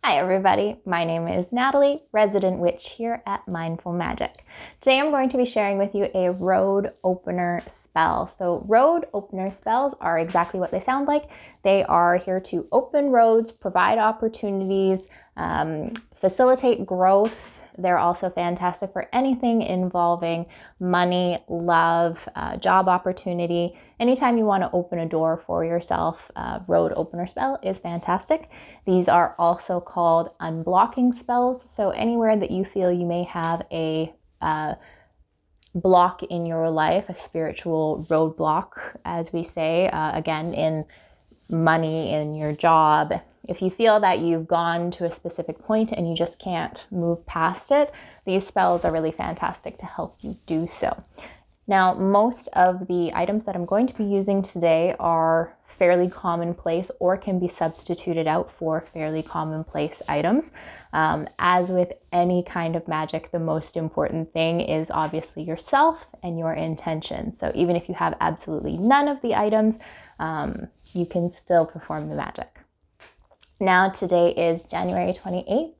Hi everybody, my name is Natalie, resident witch here at Mindful Magic. Today I'm going to be sharing with you a road opener spell. So road opener spells are exactly what they sound like. They are here to open roads, provide opportunities, facilitate growth. They're also fantastic for anything involving money, love, job opportunity. Anytime you want to open a door for yourself, road opener spell is fantastic. These are also called unblocking spells. So anywhere that you feel you may have a block in your life, a spiritual roadblock, as we say, again, in money, in your job, if you feel that you've gone to a specific point and you just can't move past it, these spells are really fantastic to help you do so. Now, most of the items that I'm going to be using today are fairly commonplace or can be substituted out for fairly commonplace items. As with any kind of magic, the most important thing is obviously yourself and your intention. So even if you have absolutely none of the items, you can still perform the magic. Now, today is January 28th.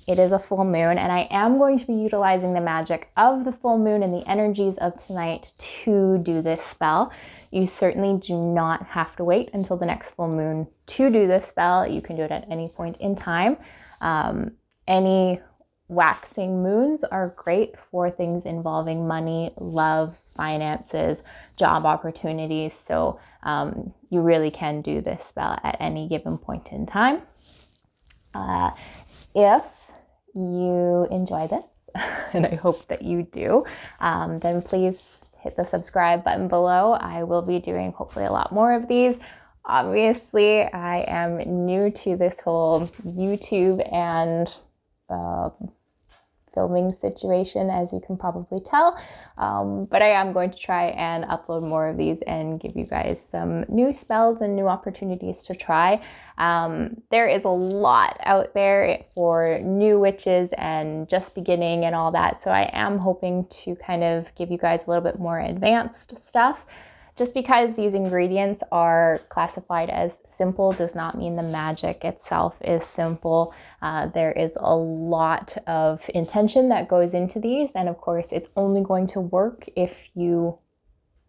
It is a full moon, and I am going to be utilizing the magic of the full moon and the energies of tonight to do this spell. You certainly do not have to wait until the next full moon to do this spell. You can do it at any point in time. Any waxing moons are great for things involving money, love, finances, job opportunities. So you really can do this spell at any given point in time. If you enjoy this, and I hope that you do, then please hit the subscribe button below. I will be doing hopefully a lot more of these. Obviously, I am new to this whole YouTube and filming situation, as you can probably tell, but I am going to try and upload more of these and give you guys some new spells and new opportunities to try. There is a lot out there for new witches and just beginning and all that, so I am hoping to kind of give you guys a little bit more advanced stuff. Just because these ingredients are classified as simple does not mean the magic itself is simple. There is a lot of intention that goes into these, and of course it's only going to work if you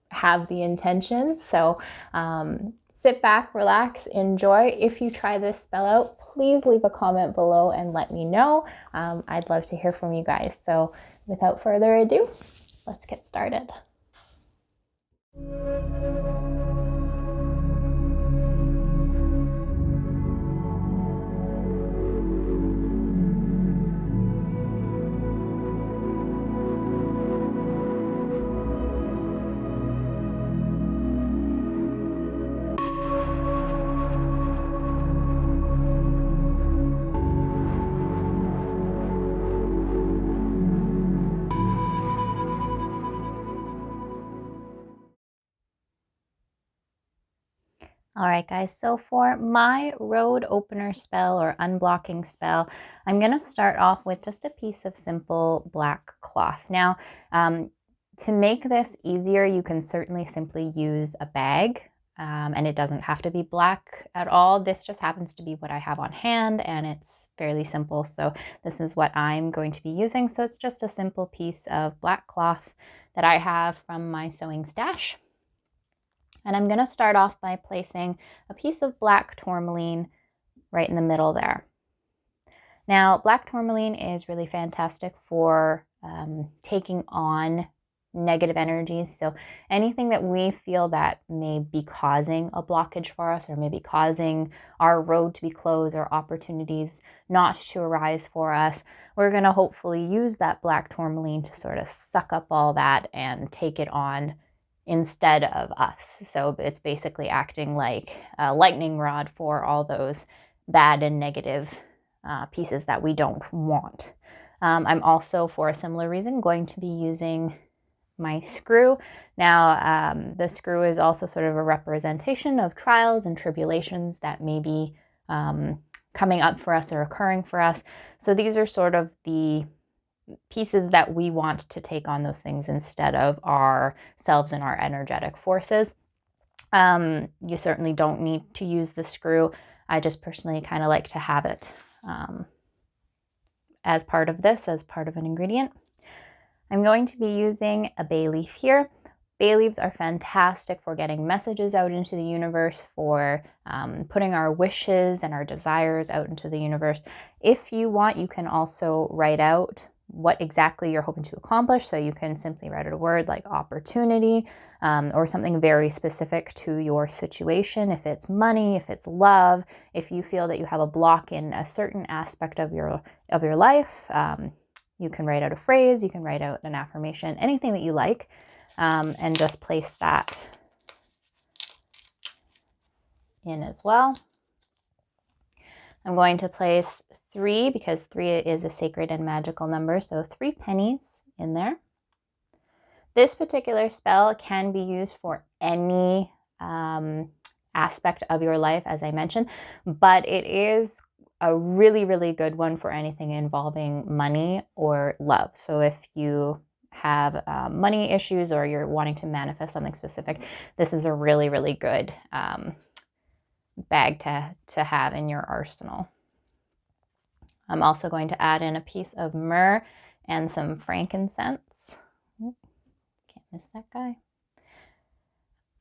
have the intention. So sit back, relax, enjoy. If you try this spell out, please leave a comment below and let me know. I'd love to hear from you guys. So without further ado, let's get started. All right, guys, so for my road opener spell or unblocking spell, I'm going to start off with just a piece of simple black cloth. Now, to make this easier, you can certainly simply use a bag, and it doesn't have to be black at all. This just happens to be what I have on hand, and it's fairly simple, so this is what I'm going to be using. So it's just a simple piece of black cloth that I have from my sewing stash. And I'm going to start off by placing a piece of black tourmaline right in the middle there. Now, black tourmaline is really fantastic for taking on negative energies. So anything that we feel that may be causing a blockage for us, or maybe causing our road to be closed or opportunities not to arise for us, we're going to hopefully use that black tourmaline to sort of suck up all that and take it on instead of us. So it's basically acting like a lightning rod for all those bad and negative pieces that we don't want. I'm also, for a similar reason, going to be using my screw. Now, the screw is also sort of a representation of trials and tribulations that may be coming up for us or occurring for us. So these are sort of the pieces that we want to take on those things instead of ourselves and our energetic forces. You certainly don't need to use the screw. I just personally kind of like to have it as part of this, as part of an ingredient. I'm going to be using a bay leaf here. Bay leaves are fantastic for getting messages out into the universe, for putting our wishes and our desires out into the universe. If you want, you can also write out what exactly you're hoping to accomplish. So you can simply write out a word like opportunity, or something very specific to your situation. If it's money, if it's love, if you feel that you have a block in a certain aspect of your life, you can write out a phrase, you can write out an affirmation, anything that you like, and just place that in as well. I'm going to place 3, because 3 is a sacred and magical number, so 3 pennies in there. This particular spell can be used for any aspect of your life, as I mentioned, but it is a really, really good one for anything involving money or love. So if you have money issues or you're wanting to manifest something specific, this is a really, really good bag to have in your arsenal. I'm also going to add in a piece of myrrh and some frankincense. Can't miss that guy.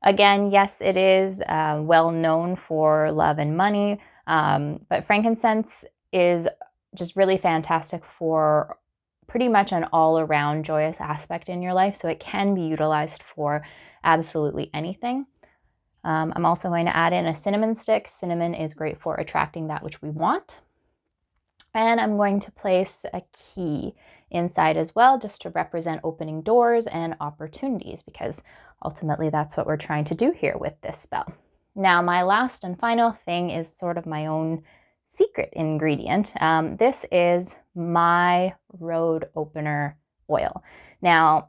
Again, yes, it is well known for love and money, but frankincense is just really fantastic for pretty much an all-around joyous aspect in your life, so it can be utilized for absolutely anything. I'm also going to add in a cinnamon stick. Cinnamon is great for attracting that which we want. And I'm going to place a key inside as well, just to represent opening doors and opportunities, because ultimately that's what we're trying to do here with this spell. Now, my last and final thing is sort of my own secret ingredient. This is my road opener oil. Now,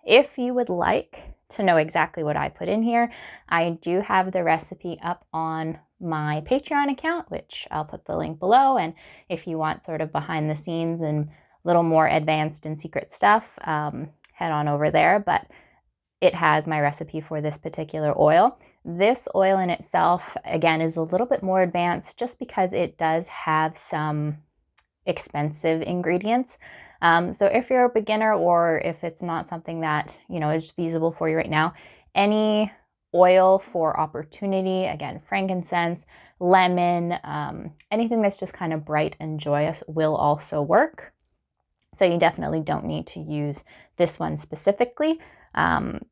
if you would like to know exactly what I put in here, I do have the recipe up on my Patreon account, which I'll put the link below. And if you want sort of behind the scenes and a little more advanced and secret stuff, head on over there. But it has my recipe for this particular oil. This oil in itself, again, is a little bit more advanced just because it does have some expensive ingredients. So if you're a beginner, or if it's not something that, is feasible for you right now, any oil for opportunity, again, frankincense, lemon, anything that's just kind of bright and joyous will also work. So you definitely don't need to use this one specifically.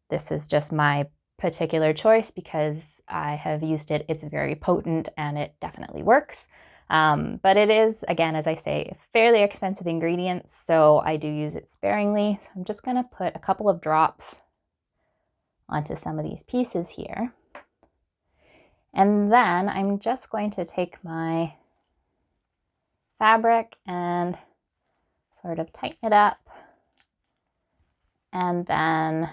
This is just my particular choice because I have used it. It's very potent and it definitely works. But it is, again, as I say, fairly expensive ingredients, so I do use it sparingly. So I'm just going to put a couple of drops onto some of these pieces here. And then I'm just going to take my fabric and sort of tighten it up and then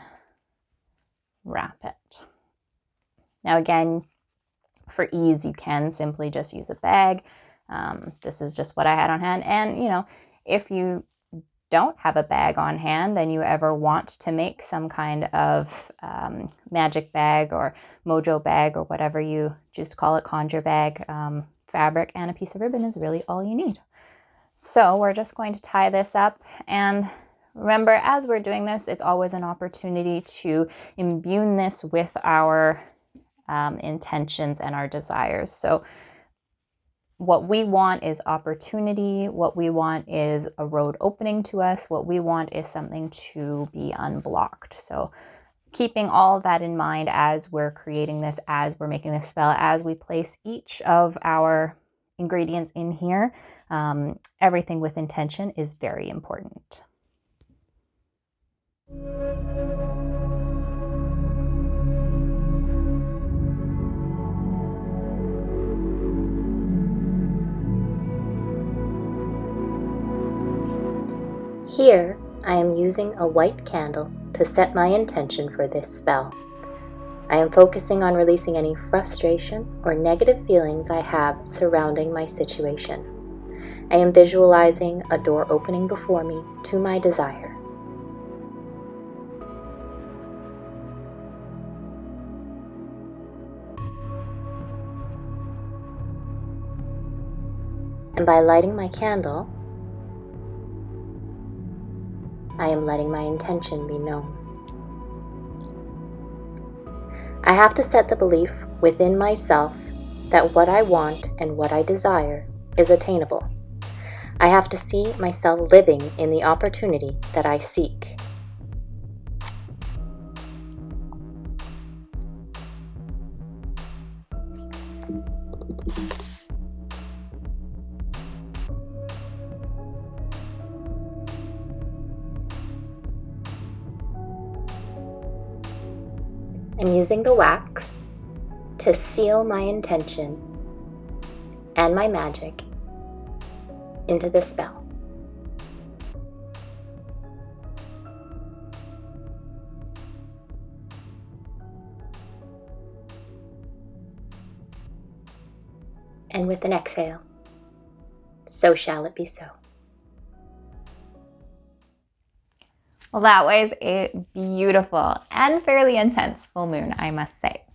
wrap it. Now again, for ease, you can simply just use a bag. This is just what I had on hand. And, if you don't have a bag on hand and you ever want to make some kind of magic bag or mojo bag or whatever you choose to call it, conjure bag, fabric and a piece of ribbon is really all you need. So we're just going to tie this up, and remember, as we're doing this, it's always an opportunity to imbue this with our intentions and our desires. So what we want is opportunity. What we want is a road opening to us. What we want is something to be unblocked. So keeping all of that in mind as we're creating this, as we're making this spell, as we place each of our ingredients in here, everything with intention is very important. Here, I am using a white candle to set my intention for this spell. I am focusing on releasing any frustration or negative feelings I have surrounding my situation. I am visualizing a door opening before me to my desire. And by lighting my candle, I am letting my intention be known. I have to set the belief within myself that what I want and what I desire is attainable. I have to see myself living in the opportunity that I seek. I'm using the wax to seal my intention and my magic into the spell. And with an exhale, so shall it be so. Well, that was a beautiful and fairly intense full moon, I must say.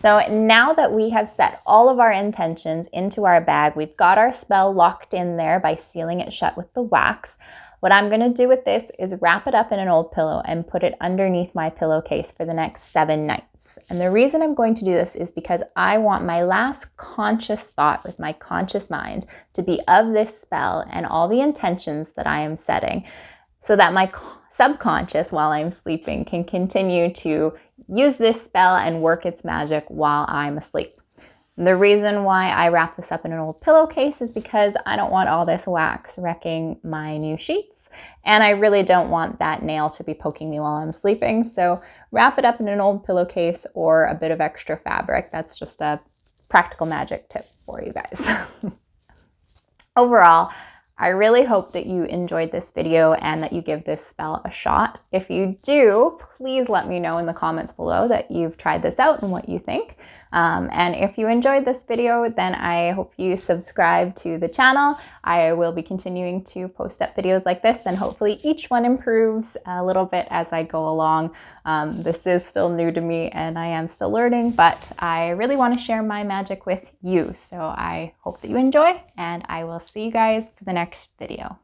So now that we have set all of our intentions into our bag, we've got our spell locked in there by sealing it shut with the wax. What I'm going to do with this is wrap it up in an old pillow and put it underneath my pillowcase for the next 7 nights. And the reason I'm going to do this is because I want my last conscious thought with my conscious mind to be of this spell and all the intentions that I am setting, so that my subconscious, while I'm sleeping, can continue to use this spell and work its magic while I'm asleep. The reason why I wrap this up in an old pillowcase is because I don't want all this wax wrecking my new sheets, and I really don't want that nail to be poking me while I'm sleeping. So wrap it up in an old pillowcase or a bit of extra fabric. That's just a practical magic tip for you guys. Overall, I really hope that you enjoyed this video and that you give this spell a shot. If you do, please let me know in the comments below that you've tried this out and what you think. And if you enjoyed this video, then I hope you subscribe to the channel. I will be continuing to post up videos like this, and hopefully each one improves a little bit as I go along. This is still new to me and I am still learning, but I really want to share my magic with you. So I hope that you enjoy, and I will see you guys for the next video.